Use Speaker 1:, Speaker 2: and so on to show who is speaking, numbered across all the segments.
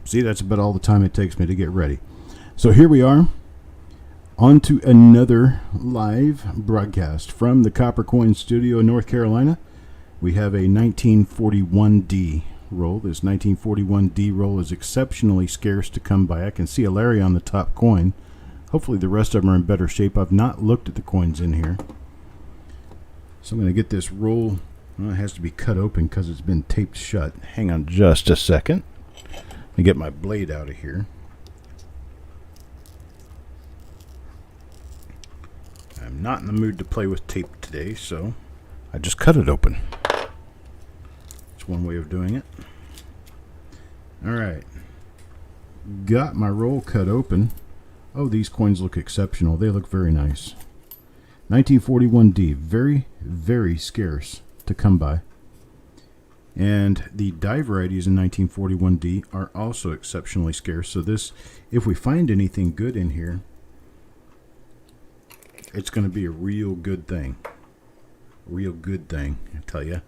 Speaker 1: See, that's about all the time it takes me to get ready. So here we are, on to another live broadcast from the Copper Coin Studio in North Carolina. We have a 1941D roll. This 1941D roll is exceptionally scarce to come by. I can see a Larry on the top coin. Hopefully the rest of them are in better shape. I've not looked at the coins in here. So I'm going to get this roll. Well, it has to be cut open because it's been taped shut. Hang on just a second. Let me get my blade out of here. I'm not in the mood to play with tape today, so I just cut it open. It's one way of doing it. Alright. Got my roll cut open. Oh, these coins look exceptional. They look very nice. 1941D. Very, very scarce to come by. And the die varieties in 1941D are also exceptionally scarce. So this, if we find anything good in here, it's going to be a real good thing. A real good thing, I tell you.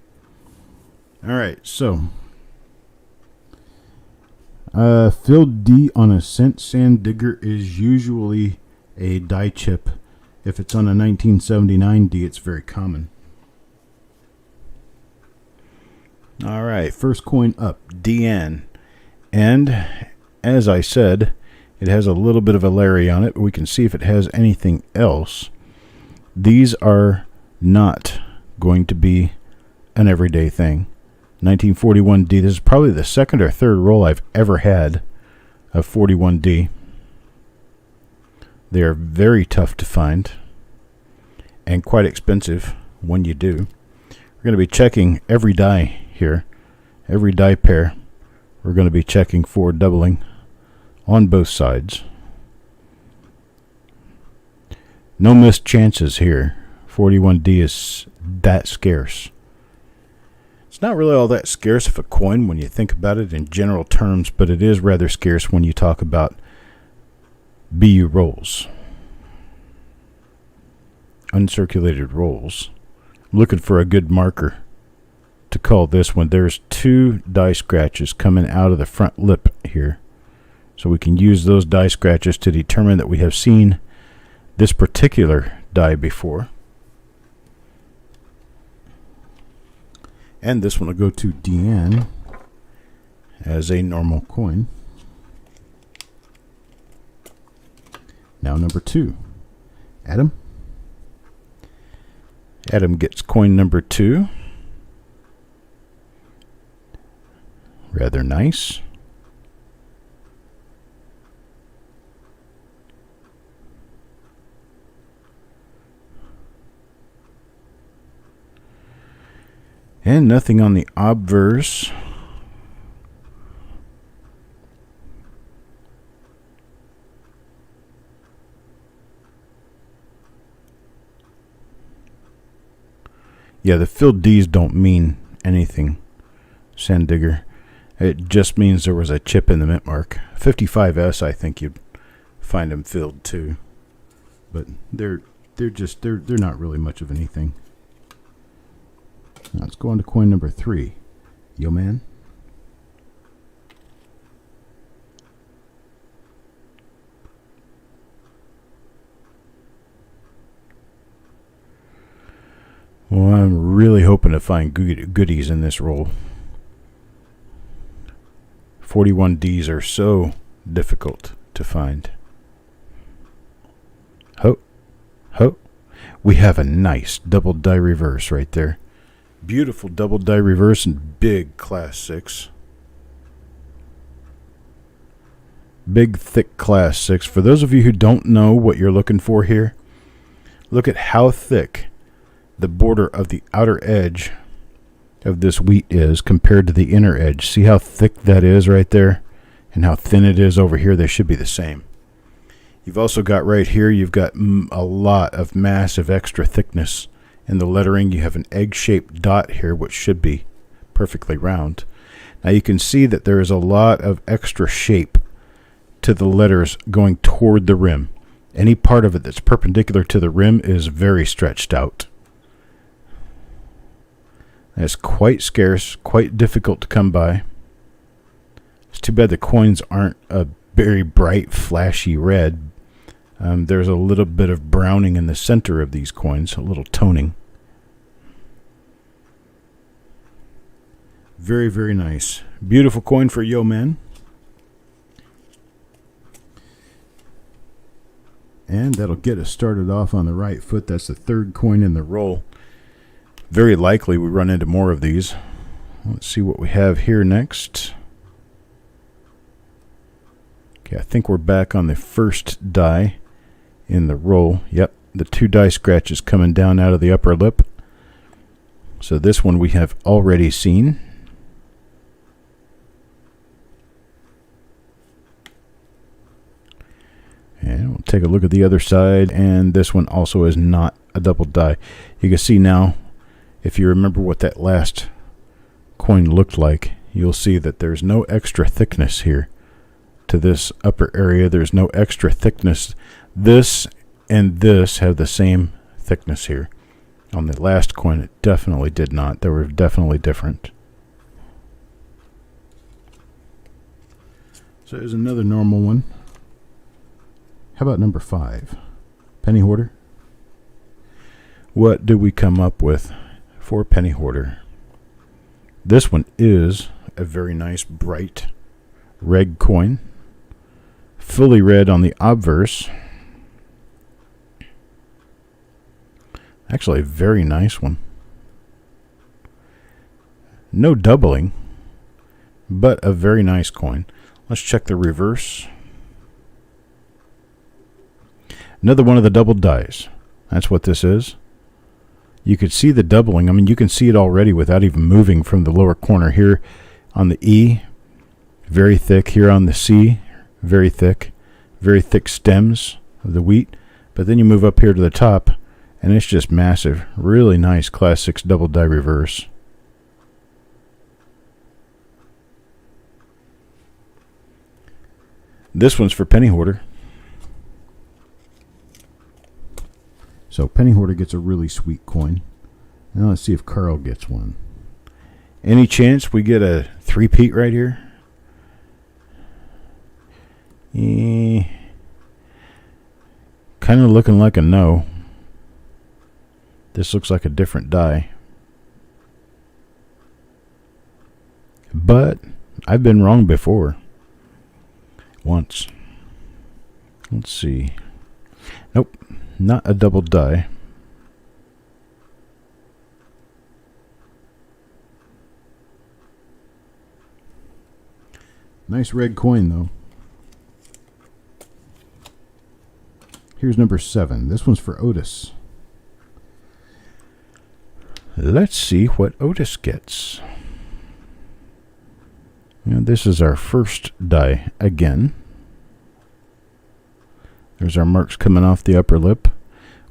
Speaker 1: Alright, so filled D on a cent sand digger is usually a die chip. If it's on a 1979 D, it's very common. Alright, first coin up, DN. And as I said, it has a little bit of a Larry on it, but we can see if it has anything else. These are not going to be an everyday thing. 1941D, this is probably the second or third roll I've ever had of 41D. They are very tough to find and quite expensive when you do. We're going to be checking every die here, every die pair. We're going to be checking for doubling on both sides. No missed chances here. 41D is that scarce. It's not really all that scarce of a coin when you think about it in general terms, but it is rather scarce when you talk about BU rolls. Uncirculated rolls. I'm looking for a good marker to call this one. There's two die scratches coming out of the front lip here. So we can use those die scratches to determine that we have seen this particular die before. And this one will go to Deanne as a normal coin. Now number 2. Adam. Adam gets coin number 2. Rather nice. And nothing on the obverse. Yeah, the filled D's don't mean anything, Sand Digger. It just means there was a chip in the mint mark. 55S, I think you'd find them filled too. But they're not really much of anything. Now let's go on to coin number 3. Yo, man. Well, I'm really hoping to find goodies in this roll. 41Ds are so difficult to find. Ho, ho. We have a nice double die reverse right there. Beautiful double die reverse and big class 6. Big thick class 6. For those of you who don't know what you're looking for here, look at how thick the border of the outer edge of this wheat is compared to the inner edge. See how thick that is right there and how thin it is over here? They should be the same. You've also got right here, you've got a lot of massive extra thickness in the lettering. You have an egg-shaped dot here, which should be perfectly round. Now you can see that there is a lot of extra shape to the letters going toward the rim. Any part of it that's perpendicular to the rim is very stretched out. That's quite scarce, quite difficult to come by. It's too bad the coins aren't a very bright, flashy red. There's a little bit of browning in the center of these coins, a little toning. Very, very nice. Beautiful coin for Yo Man. And that'll get us started off on the right foot. That's the third coin in the roll. Very likely we run into more of these. Let's see what we have here next. Okay, I think we're back on the first die in the roll. Yep, the 2 die scratches coming down out of the upper lip. So this one we have already seen. And we'll take a look at the other side, and this one also is not a double die. You can see now, if you remember what that last coin looked like, you'll see that there's no extra thickness here to this upper area. There's no extra thickness. This and this have the same thickness here. On the last coin, it definitely did not. They were definitely different. So there's another normal one. How about number 5? Penny hoarder. What do we come up with for penny hoarder? This one is a very nice bright red coin. Fully red on the obverse. Actually a very nice one. No doubling, but a very nice coin. Let's check the reverse. Another one of the double dies. That's what this is. You could see the doubling. I mean, you can see it already without even moving from the lower corner here on the E. Very thick here on the C. Very thick stems of the wheat. But then you move up here to the top, and it's just massive. Really nice Class 6 double die reverse. This one's for penny hoarder. So penny hoarder gets a really sweet coin. Now let's see if Carl gets one. Any chance we get a three-peat right here? Kind of looking like a no. This looks like a different die. But I've been wrong before. Once. Let's see. Nope. Not a double die. Nice red coin, though. Here's number 7. This one's for Otis. Let's see what Otis gets. Now, this is our first die again. There's our marks coming off the upper lip,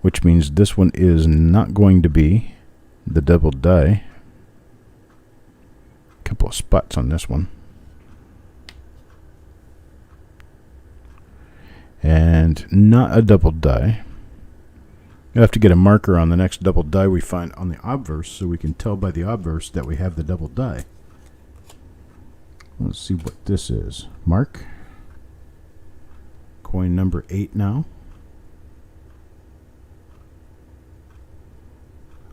Speaker 1: which means this one is not going to be the double die. A couple of spots on this one. And not a double die. You'll have to get a marker on the next double die we find on the obverse so we can tell by the obverse that we have the double die. Let's see what this is. Mark. Coin number 8 now.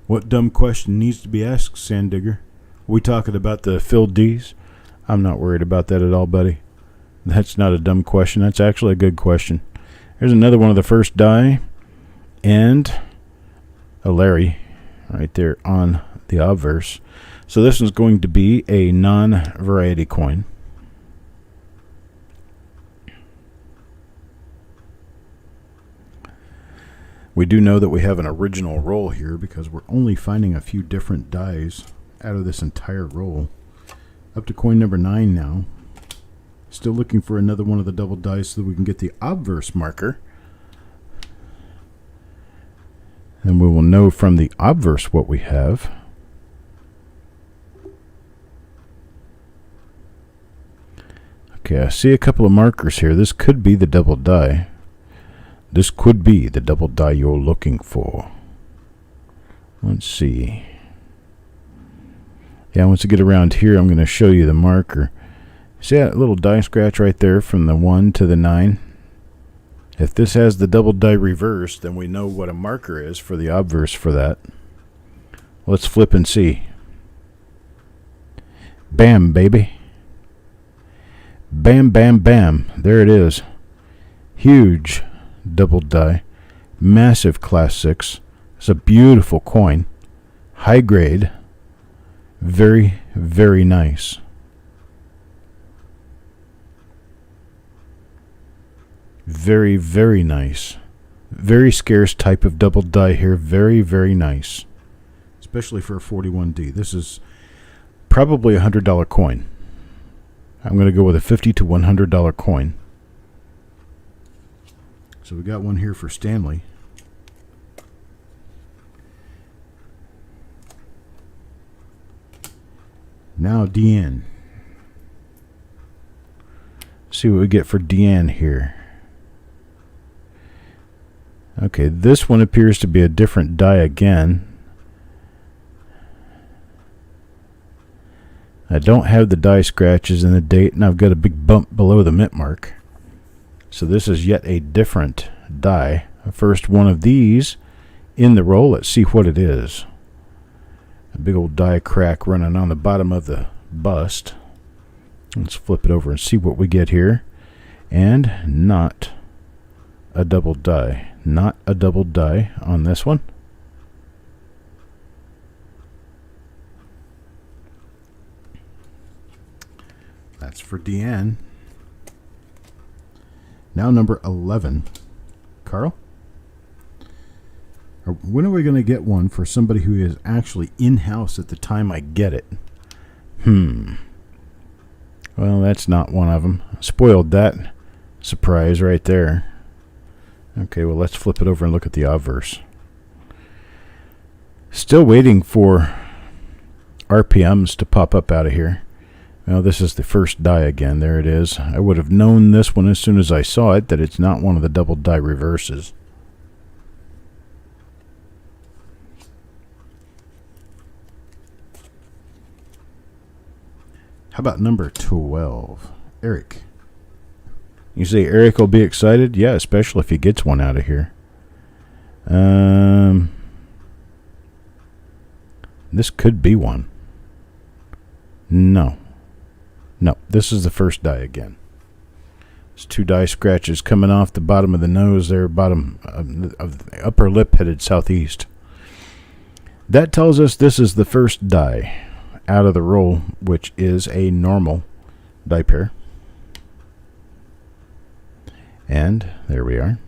Speaker 1: What dumb question needs to be asked, Sand Digger? We talking about the filled D's? I'm not worried about that at all, buddy. That's not a dumb question. That's actually a good question. There's another one of the first die. And a Larry right there on the obverse. So this one's going to be a non-variety coin. We do know that we have an original roll here because we're only finding a few different dies out of this entire roll. Up to coin number 9 now. Still looking for another one of the double dice so that we can get the obverse marker. And we will know from the obverse what we have. Okay, I see a couple of markers here. This could be the double die. This could be the double die you're looking for. Let's see. Yeah, once I get around here, I'm going to show you the marker. See that little die scratch right there from the 1 to the 9? If this has the double die reverse, then we know what a marker is for the obverse for that. Let's flip and see. Bam, baby. Bam, bam, bam. There it is. Huge double die. Massive class 6. It's a beautiful coin. High grade. Very, very nice. Very, very nice. Very scarce type of double die here. Very, very nice. Especially for a 41D. This is probably a $100 coin. I'm going to go with a $50 to $100 coin. So we got one here for Stanley. Now Deanne. See what we get for Deanne here. Okay, this one appears to be a different die again. I don't have the die scratches and the date, and I've got a big bump below the mint mark. So this is yet a different die. First one of these in the roll. Let's see what it is. A big old die crack running on the bottom of the bust. Let's flip it over and see what we get here. And not a double die. Not a double die on this one. That's for Deanne. Now number 11. Carl? When are we going to get one for somebody who is actually in-house at the time I get it? Well, that's not one of them. Spoiled that surprise right there. Okay, well, let's flip it over and look at the obverse. Still waiting for RPMs to pop up out of here. Well, this is the first die again. There it is. I would have known this one as soon as I saw it, that it's not one of the double die reverses. How about number 12? Eric. You say Eric will be excited? Yeah, especially if he gets one out of here. This could be one. No. No, this is the first die again. There's two die scratches coming off the bottom of the nose there, bottom of the upper lip headed southeast. That tells us this is the first die out of the roll, which is a normal die pair. And there we are.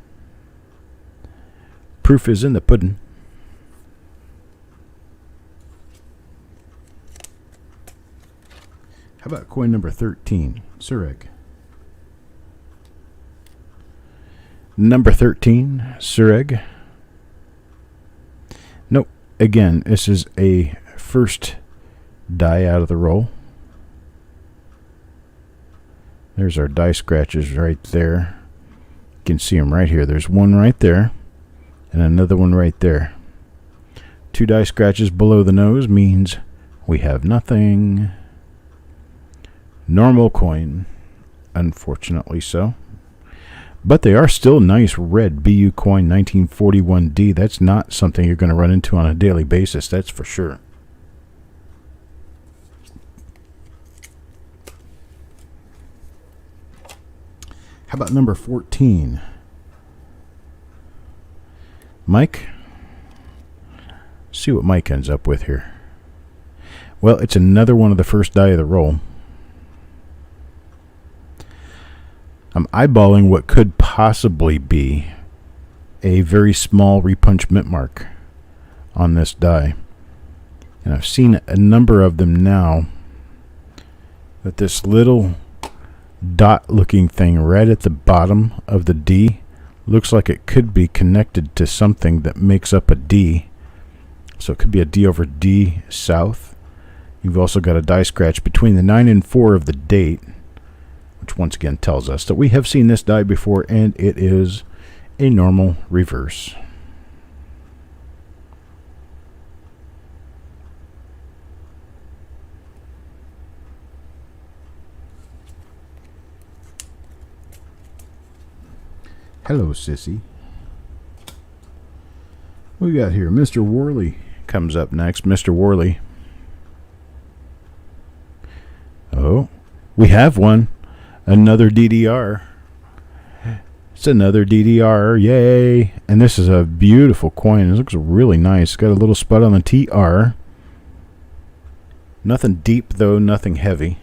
Speaker 1: Proof is in the pudding. How about coin number 13? Sureg. Number 13, Sureg. Nope. Again, this is a first die out of the roll. There's our die scratches right there. You can see them right here. There's one right there and another one right there. Two die scratches below the nose means we have nothing. Normal coin, unfortunately so. But they are still nice red BU coin 1941D. That's not something you're going to run into on a daily basis, that's for sure. How about number 14? Mike? See what Mike ends up with here. Well, it's another one of the first die of the roll. I'm eyeballing what could possibly be a very small repunch mint mark on this die. And I've seen a number of them now. But this little dot looking thing right at the bottom of the D looks like it could be connected to something that makes up a D. So it could be a D over D south. You've also got a die scratch between the 9 and 4 of the date, which once again tells us that we have seen this die before, and it is a normal reverse. Hello, sissy. What we got here? Mr. Worley comes up next. Mr. Worley. Oh, we have one. Another DDR. It's another DDR. Yay. And this is a beautiful coin. It looks really nice. Got a little spot on the TR. Nothing deep, though. Nothing heavy.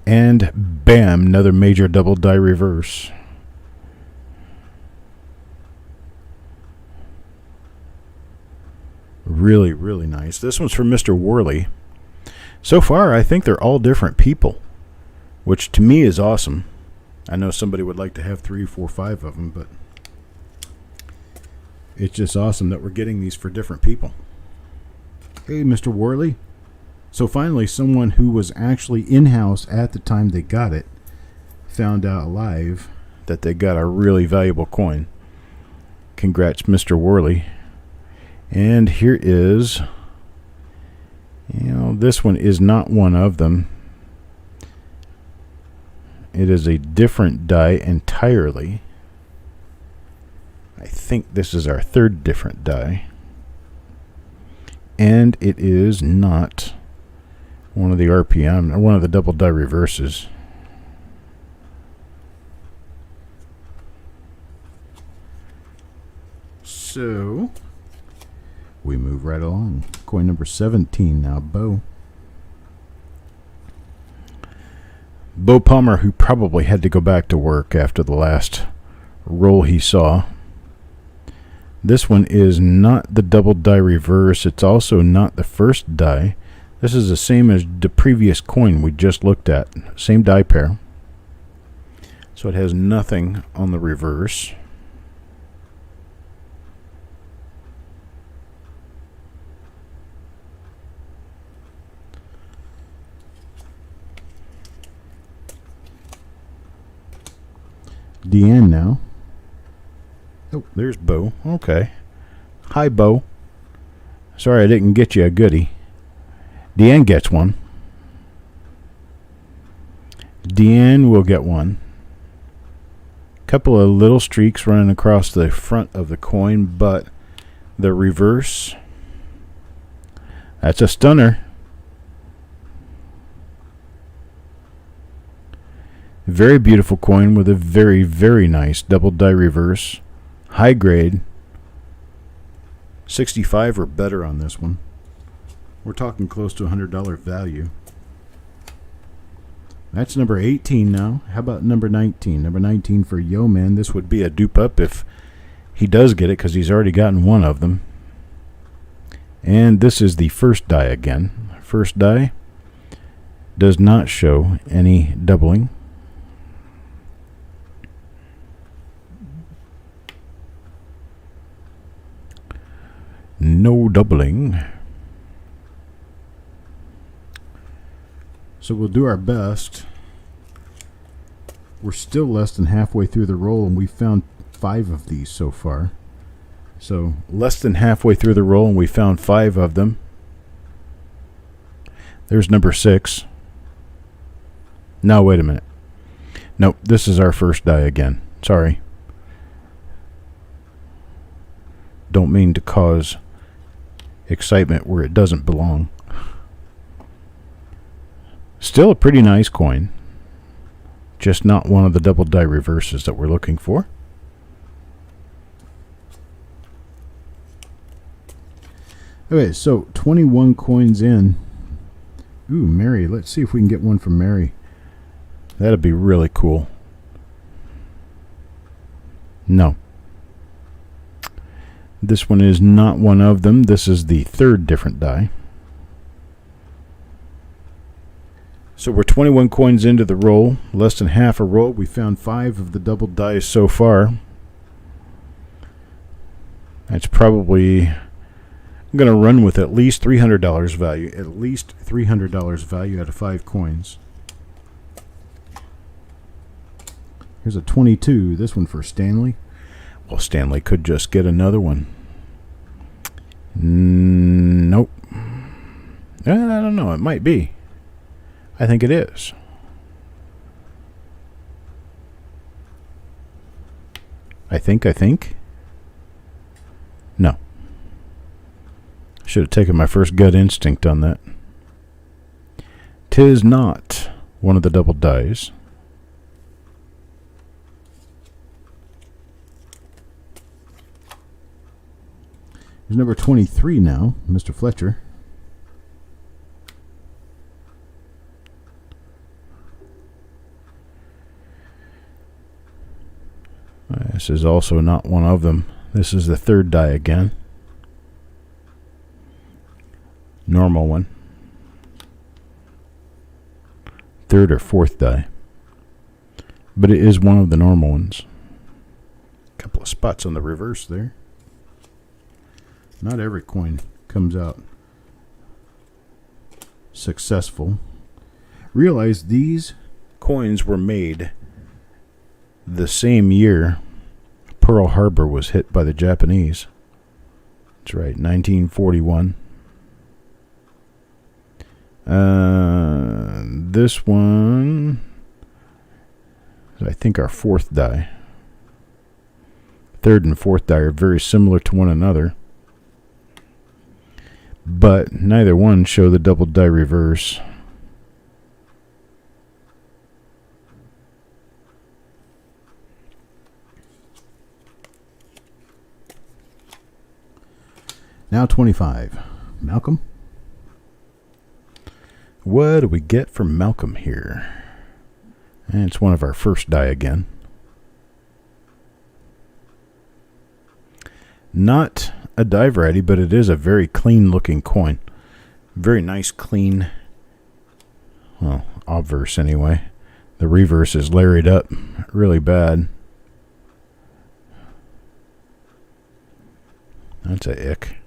Speaker 1: And bam, another major double die reverse. Really, really nice. This one's from Mr. Worley. So far, I think they're all different people, which to me is awesome. I know somebody would like to have 3, 4, 5 of them, but it's just awesome that we're getting these for different people. Hey, Mr. Worley. So finally, someone who was actually in-house at the time they got it found out live that they got a really valuable coin. Congrats, Mr. Worley. And here is, this one is not one of them. It is a different die entirely. I think this is our third different die. And it is not one of the RPM, or one of the double die reverses. So we move right along. Coin number 17 now, Bo. Bo Palmer, who probably had to go back to work after the last roll he saw. This one is not the double die reverse. It's also not the first die. This is the same as the previous coin we just looked at. Same die pair. So it has nothing on the reverse. Deanne now. Oh, there's Bo. Okay. Hi, Bo. Sorry I didn't get you a goodie. Deanne gets one. Deanne will get one. Couple of little streaks running across the front of the coin, but the reverse, that's a stunner. Very beautiful coin with a very, very nice double die reverse. High grade. 65 or better on this one. We're talking close to $100 value. That's number 18 now. How about number 19? Number 19 for Yo Man. This would be a dupe up if he does get it, because he's already gotten one of them. And this is the first die again. First die does not show any doubling. No doubling. So we'll do our best. We're still less than halfway through the roll, and we found 5 of these so far. So less than halfway through the roll, and we found 5 of them. There's number 6. No, wait a minute. Nope, this is our first die again. Sorry. Don't mean to cause excitement where it doesn't belong. Still a pretty nice coin. Just not one of the double die reverses that we're looking for. Okay, so 21 coins in. Ooh, Mary. Let's see if we can get one from Mary. That'd be really cool. No. This one is not one of them. This is the third different die. So we're 21 coins into the roll. Less than half a roll. We found 5 of the double dice so far. That's probably... I'm going to run with at least $300 value. At least $300 value out of 5 coins. Here's a 22. This one for Stanley. Well, Stanley could just get another one. Nope. I don't know. It might be. I think it is. I think. No. Should have taken my first gut instinct on that. 'Tis not one of the double dies. Here's number 23 now, Mr. Fletcher. This is also not one of them. This is the third die again. Normal one. Third or fourth die. But it is one of the normal ones. Couple of spots on the reverse there. Not every coin comes out successful. Realize these coins were made the same year Pearl Harbor was hit by the Japanese. That's right, 1941. This one is, I think, our fourth die. Third and fourth die are very similar to one another, but neither one show the double die reverse. Now 25. Malcolm. What do we get from Malcolm here? And it's one of our first die again. Not a die variety, but it is a very clean looking coin. Very nice, clean, well, obverse anyway. The reverse is larried up really bad. That's a ick.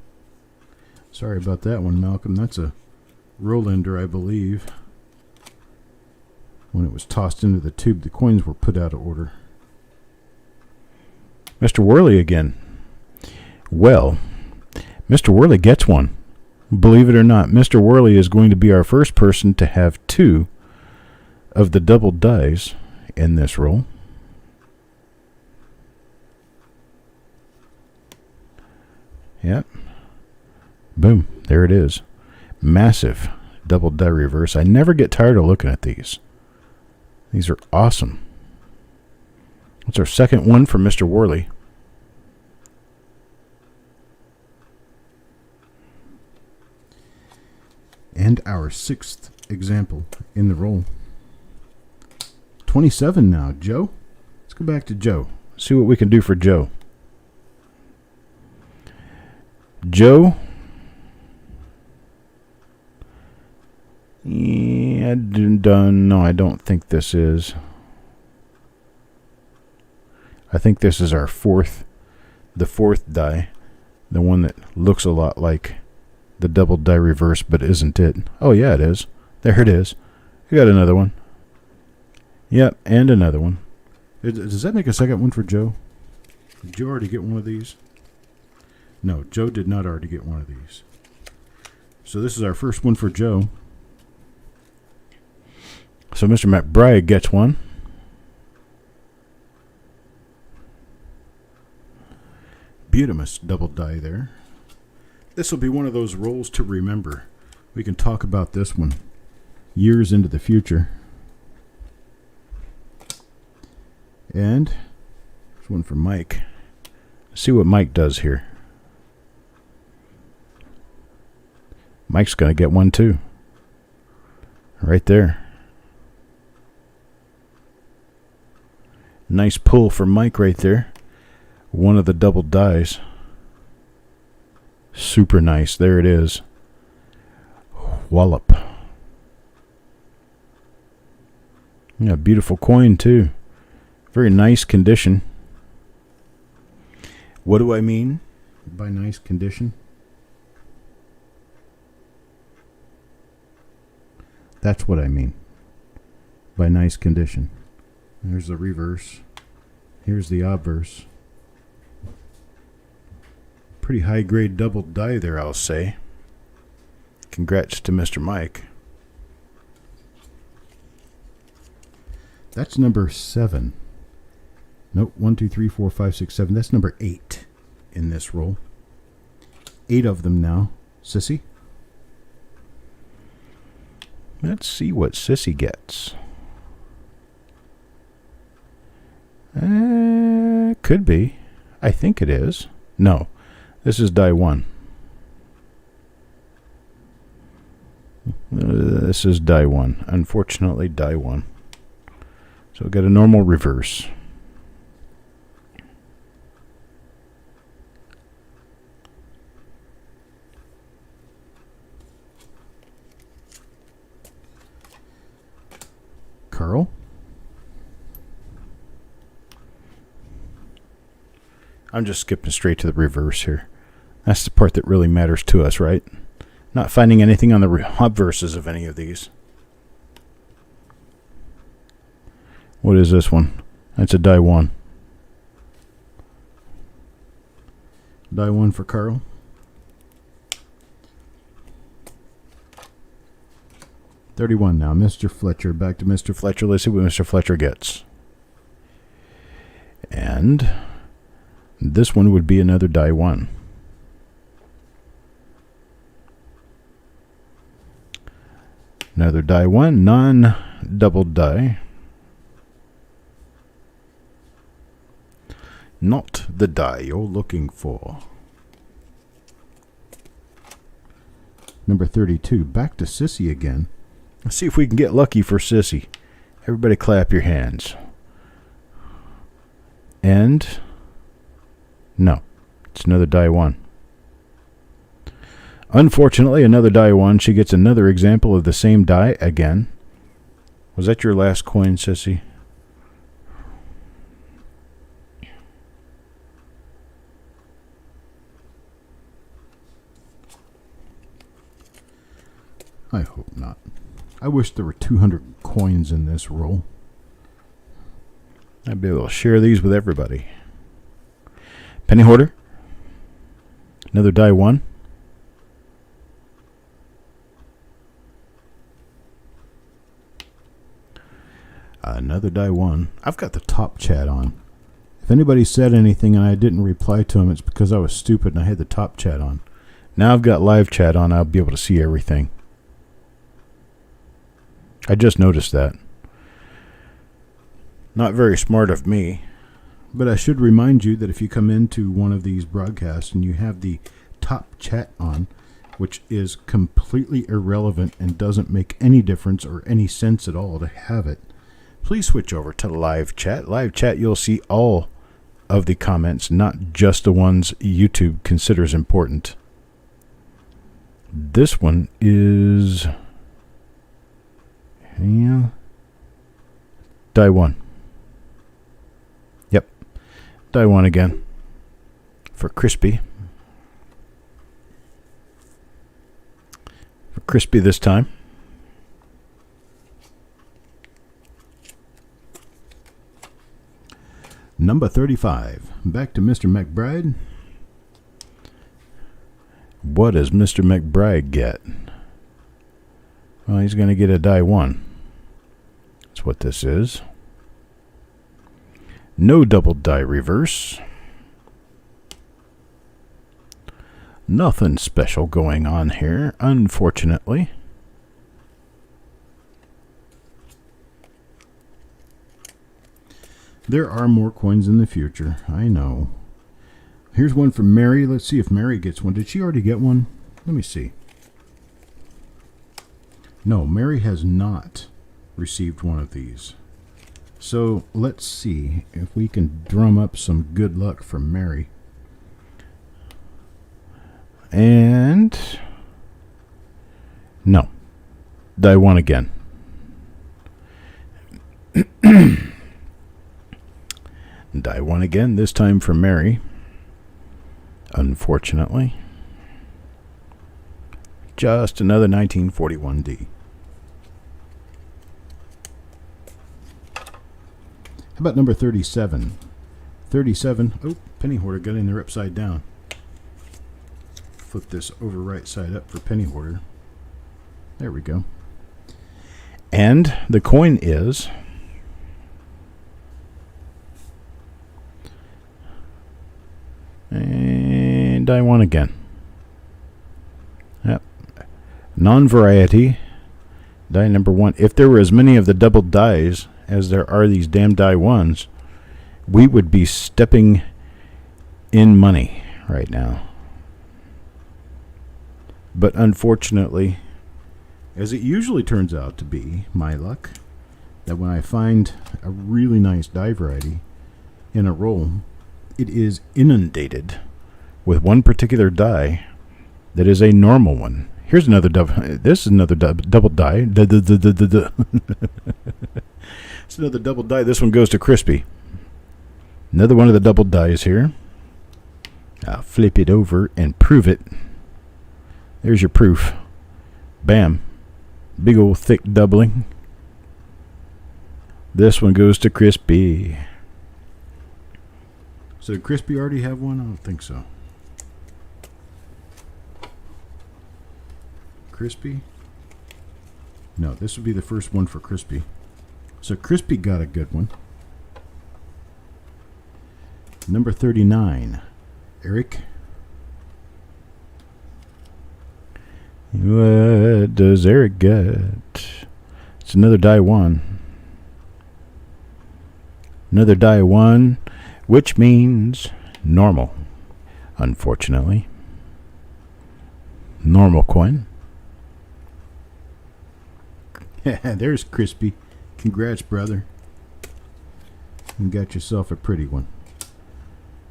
Speaker 1: Sorry about that one, Malcolm. That's a roll-ender, I believe. When it was tossed into the tube, the coins were put out of order. Mr. Worley again. Well, Mr. Worley gets one. Believe it or not, Mr. Worley is going to be our first person to have two of the double dies in this roll. Yep. Boom. There it is. Massive double die reverse. I never get tired of looking at these. These are awesome. That's our second one for Mr. Worley. And our sixth example in the roll. 27 now. Joe? Let's go back to Joe. See what we can do for Joe. Joe? Yeah, no, I don't think this is. I think this is our the fourth die. The one that looks a lot like the double die reverse, but isn't it? Oh, yeah, it is. There it is. We got another one. Yep, and another one. Does that make a second one for Joe? Did Joe already get one of these? No, Joe did not already get one of these. So this is our first one for Joe. So Mr. McBride gets one. Beautimous double die there. This will be one of those rolls to remember. We can talk about this one years into the future. And there's one for Mike. Let's see what Mike does here. Mike's going to get one too. Right there. Nice pull for Mike right there. One of the double dies. Super nice. There it is. Wallop. Yeah, beautiful coin too. Very nice condition. What do I mean by nice condition? That's what I mean by nice condition. There's the reverse. Here's the obverse. Pretty high grade double die there, I'll say. Congrats to Mr. Mike. That's number 7. Nope, 1, 2, 3, 4, 5, 6, 7. That's number 8 in this roll. 8 of them now. Sissy? Let's see what Sissy gets. Could be. I think it is. No, this is die 1. This is die 1. Unfortunately, die 1. So we'll get a normal reverse. Carl? I'm just skipping straight to the reverse here. That's the part that really matters to us, right? Not finding anything on the reverses of any of these. What is this one? That's a die 1. Die 1 for Carl. $31 now. Mr. Fletcher. Back to Mr. Fletcher. Let's see what Mr. Fletcher gets. And this one would be another die 1. Another die 1, non-double die. Not the die you're looking for. Number 32, back to Sissy again. Let's see if we can get lucky for Sissy. Everybody clap your hands. And no, it's another die 1. Unfortunately, another die 1. She gets another example of the same die again. Was that your last coin, Sissy? I hope not. I wish there were 200 coins in this roll. I'd be able to share these with everybody. Penny hoarder. Another die 1. Another die 1. I've got the top chat on. If anybody said anything and I didn't reply to them, it's because I was stupid and I had the top chat on. Now I've got live chat on. I'll be able to see everything. I just noticed that. Not very smart of me. But I should remind you that if you come into one of these broadcasts and you have the top chat on, which is completely irrelevant and doesn't make any difference or any sense at all to have it, please switch over to live chat. Live chat, you'll see all of the comments, not just the ones YouTube considers important. This one is... yeah, die 1. Yep, die 1 again for Crispy. For Crispy this time. Number 35. Back to Mr. McBride. What does Mr. McBride get? Well, he's going to get a die 1. That's what this is. No double die reverse. Nothing special going on here, unfortunately. There are more coins in the future, I know. Here's one from Mary. Let's see if Mary gets one. Did she already get one? Let me see. No, Mary has not received one of these. So let's see if we can drum up some good luck from Mary. And no, die 1 again. Die 1 again, this time for Mary. Unfortunately. Just another 1941D. How about number 37? 37. Oh, penny hoarder got in there upside down. Flip this over right side up for penny hoarder. There we go. And the coin is die 1 again. Yep. Non-variety. Die number 1. If there were as many of the double dies as there are these damn die 1s, we would be stepping in money right now. But unfortunately, as it usually turns out to be, my luck, that when I find a really nice die variety in a roll, it is inundated with one particular die that is a normal one. Here's another double. This is another double die. It's another double die. This one goes to Crispy. Another one of the double dies here. I'll flip it over and prove it. There's your proof. Bam. Big old thick doubling. This one goes to Crispy. So did Crispy already have one? I don't think so. Crispy? No, this would be the first one for Crispy. So Crispy got a good one. Number 39. Eric. What does Eric get? It's another die 1. Another die 1, which means normal, unfortunately. Normal coin. There's Crispy. Congrats, brother. You got yourself a pretty one.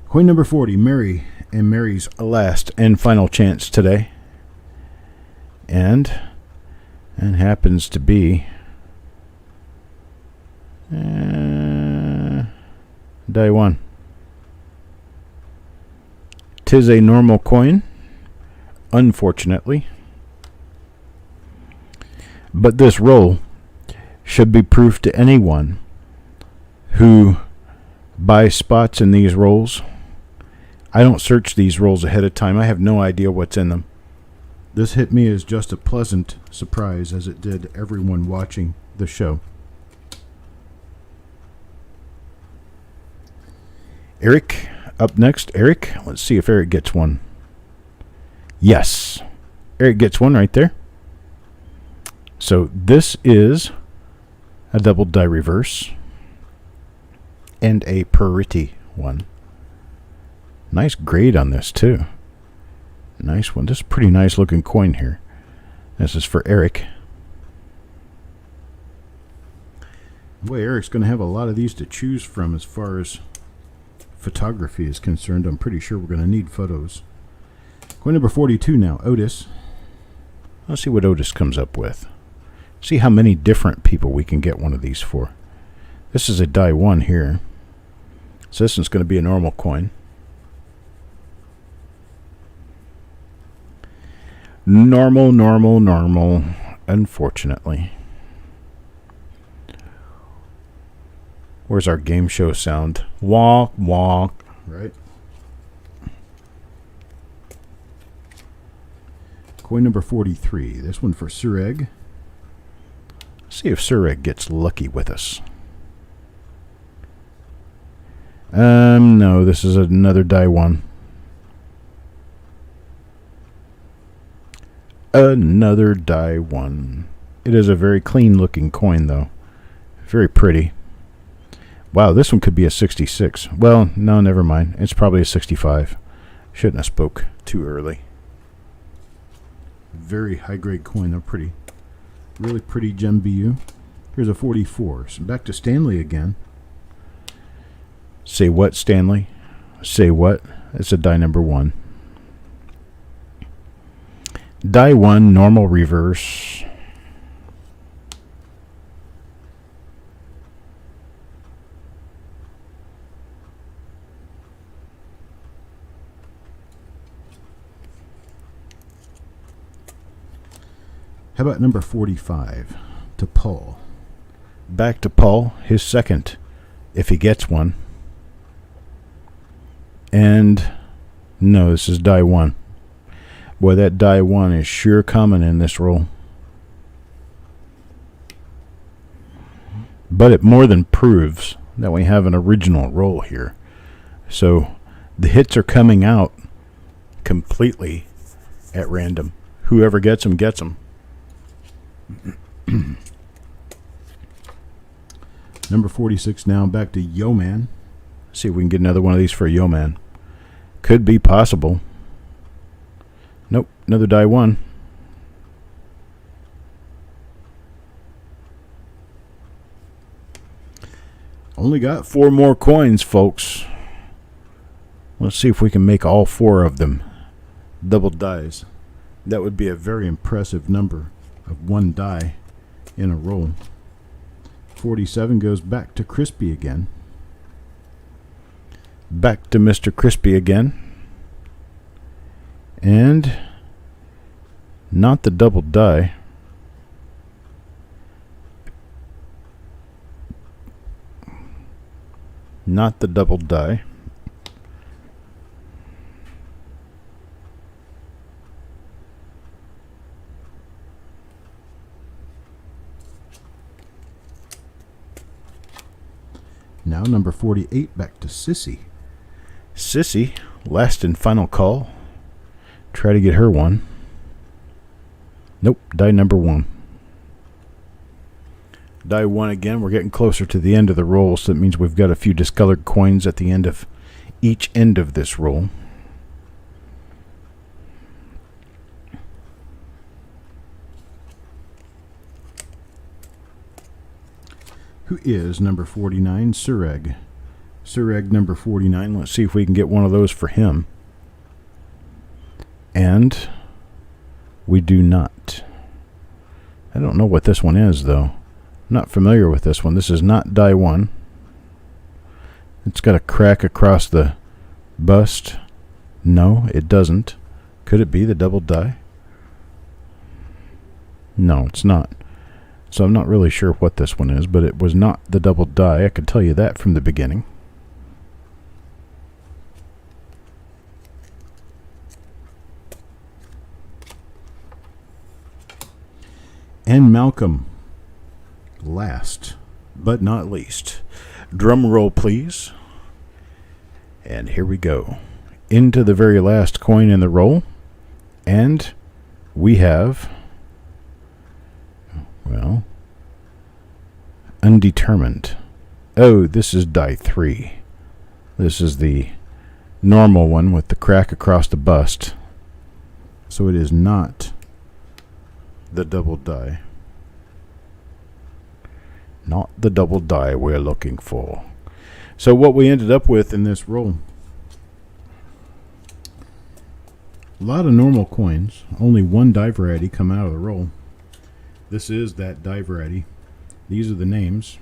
Speaker 1: Coin number 40, Mary, and Mary's last and final chance today. And happens to be die 1. 'Tis a normal coin, unfortunately. But this roll should be proof to anyone who buys spots in these rolls. I don't search these rolls ahead of time. I have no idea what's in them. This hit me as just a pleasant surprise, as it did everyone watching the show. Eric, up next. Eric, let's see if Eric gets one. Yes, Eric gets one right there. So this is a double die reverse and a pretty one. Nice grade on this too. Nice one. This is a pretty nice looking coin here. This is for Eric. Boy, Eric's going to have a lot of these to choose from as far as photography is concerned. I'm pretty sure we're going to need photos. Coin number 42 now, Otis. Let's see what Otis comes up with. See how many different people we can get one of these for. This is a die 1 here. So this one's going to be a normal coin. Normal, normal, normal, unfortunately. Where's our game show sound? Walk, walk. Right? Coin number 43. This one for Sureg. See if Sureg gets lucky with us. No, this is another die 1. Another die 1. It is a very clean looking coin though. Very pretty. Wow, this one could be a 66. Well, no, never mind. It's probably a 65. Shouldn't have spoke too early. Very high grade coin though, pretty. Really pretty gem BU. Here's a 44. So back to Stanley again. Say what, Stanley? Say what? It's a die number 1. Die 1, normal reverse. How about number 45 to Paul? Back to Paul, his second, if he gets one. And no, this is die 1. Boy, that die 1 is sure coming in this roll. But it more than proves that we have an original roll here. So the hits are coming out completely at random. Whoever gets them, gets them. Number 46 now, back to Yo Man. See if we can get another one of these for Yo Man. Could be possible. Nope, another die one. Only got 4 more coins, folks. Let's see if we can make all 4 of them double dies. That would be a very impressive number of 1 die in a roll. 47 goes back to Crispy again. Back to Mr. Crispy again. And not the double die. Not the double die. Now number 48 back to Sissy. Sissy, last and final call. Try to get her one. Nope, die number 1. Die 1 again. We're getting closer to the end of the roll, so that means we've got a few discolored coins at the end of each end of this roll. Who is number 49? Sureg. Sureg number 49. Let's see if we can get one of those for him. And we do not. I don't know what this one is, though. I'm not familiar with this one. This is not die 1. It's got a crack across the bust. No, it doesn't. Could it be the double die? No, it's not. So I'm not really sure what this one is, but it was not the double die. I could tell you that from the beginning. And Malcolm, last but not least. Drum roll, please. And here we go. Into the very last coin in the roll. And we have, well, undetermined. Oh, this is die 3. This is the normal one with the crack across the bust. So it is not the double die. Not the double die we're looking for. So what we ended up with in this roll, a lot of normal coins. Only 1 die variety come out of the roll. This is that die variety. These are the names: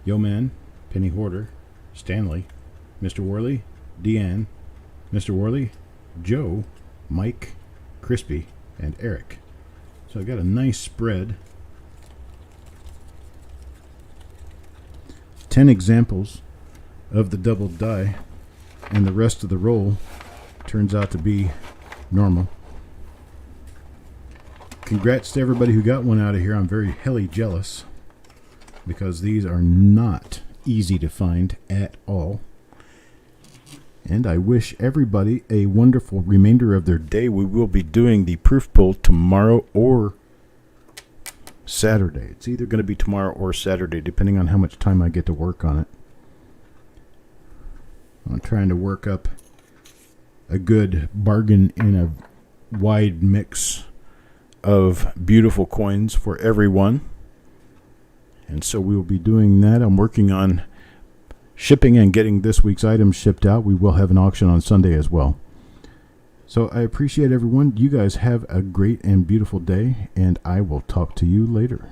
Speaker 1: Yo Man, Penny Hoarder, Stanley, Mr. Worley, Deanne, Mr. Worley, Joe, Mike, Crispy, and Eric. So I got a nice spread. 10 examples of the double die, and the rest of the roll turns out to be normal. Congrats to everybody who got one out of here. I'm very helly jealous because these are not easy to find at all. And I wish everybody a wonderful remainder of their day. We will be doing the proof pull tomorrow or Saturday. It's either going to be tomorrow or Saturday, depending on how much time I get to work on it. I'm trying to work up a good bargain in a wide mix of beautiful coins for everyone. And so we will be doing that. I'm working on shipping and getting this week's items shipped out. We will have an auction on Sunday as well. So I appreciate everyone. You guys have a great and beautiful day, and I will talk to you later.